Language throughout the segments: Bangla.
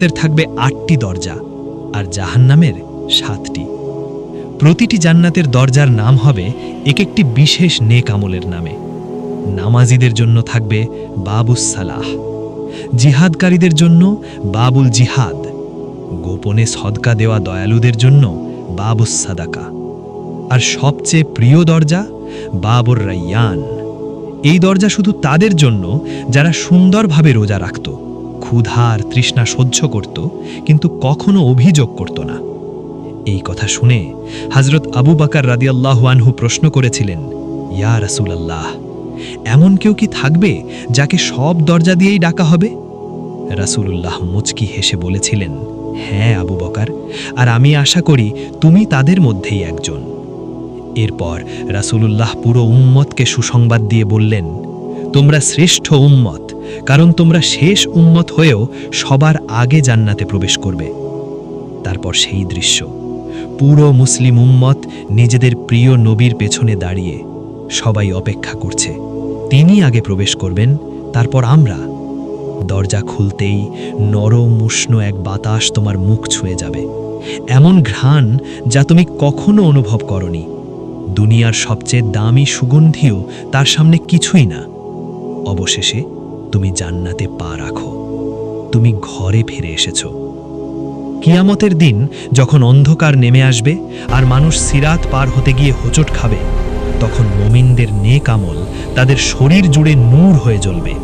থাকবে ৮টি দরজা আর জাহান্নামের ৭টি। প্রতিটি জান্নাতের দরজার নাম হবে এক একটি বিশেষ নেক আমলের নামে। নামাজীদের জন্য থাকবে বাবুস সালাহ, জিহাদকারীদের জন্য বাবুল জিহাদ, গোপনে সদকা দেওয়া দয়ালুদের জন্য বাবুস সাদাকা, আর সবচেয়ে প্রিয় দরজা বাবুর রাইয়ান। এই দরজা শুধু তাদের জন্য যারা সুন্দরভাবে রোজা রাখত, ক্ষুধা আর তৃষ্ণা সহ্য করত, কিন্তু কখনো অভিযোগ করত না। এই কথা শুনে হযরত আবু বকর রাদিয়াল্লাহু আনহু প্রশ্ন করেছিলেন, ইয়া রাসূলুল্লাহ, এমন কেউ কি থাকবে যাকে সব দরজা দিয়েই ডাকা হবে? রাসূলুল্লাহ মুচকি হেসে বলেছিলেন, হ্যাঁ আবু বকর, আর আমি আশা করি তুমি তাদের মধ্যেই একজন। এরপর রাসূলুল্লাহ পুরো উম্মতকে সুসংবাদ দিয়ে বললেন, তোমরা শ্রেষ্ঠ উম্মত, কারণ তোমরা শেষ উম্মত হয়েও সবার আগে জান্নাতে প্রবেশ করবে। তারপর সেই দৃশ্য, পুরো মুসলিম উম্মত নিজেদের প্রিয় নবীর পেছনে দাঁড়িয়ে সবাই অপেক্ষা করছে, তিনি আগে প্রবেশ করবেন, তারপর আমরা। দরজা খুলতেই নরম উষ্ণ এক বাতাস তোমার মুখ ছুঁয়ে যাবে, এমন ঘ্রাণ যা তুমি কখনো অনুভব করনি। দুনিয়ার সবচেয়ে দামি সুগন্ধিও তার সামনে কিছুই না। অবশেষে তুমি জান্নাতে পা রাখো, তুমি ঘরে ফিরে এসেছো। কিয়ামতের দিন যখন অন্ধকার নেমে আসবে আর মানুষ সিরাত পার হতে গিয়ে হোঁচট খাবে, তখন মুমিনদের নেক আমল তাদের শরীর জুড়ে নূর হয়ে জ্বলবে।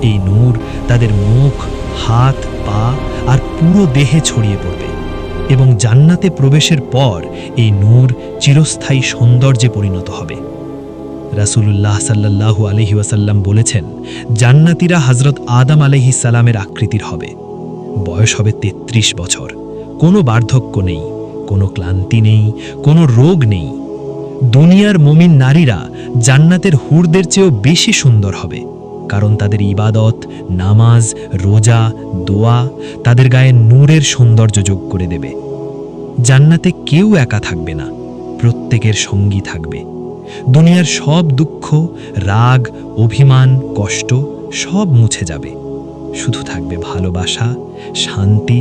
এই নূর তাদের মুখ, হাত, পা আর পুরো দেহে ছড়িয়ে পড়বে, এবং জান্নাতে প্রবেশের পর এই নূর চিরস্থায়ী সৌন্দর্যে পরিণত হবে। রাসূলুল্লাহ সাল্লাল্লাহু আলাইহি ওয়াসাল্লাম বলেছেন, জান্নাতীরা হযরত আদম আলাইহিস সালামের আকৃতির হবে। বয়স হবে ৩৩ বছর, কোনো বার্ধক্য নেই, কোনো ক্লান্তি নেই, কোনো রোগ নেই। দুনিয়ার মুমিন নারীরা জান্নাতের হুরদের চেয়েও বেশি সুন্দর হবে, কারণ তাদের ইবাদত, নামাজ, রোজা, দোয়া তাদের গায়ে নূরের সৌন্দর্য যোগ করে দেবে। জান্নাতে কেউ একা থাকবে না, প্রত্যেকের সঙ্গী থাকবে। দুনিয়ার সব দুঃখ, রাগ, অভিমান, কষ্ট সব মুছে যাবে। শুধু থাকবে ভালোবাসা, শান্তি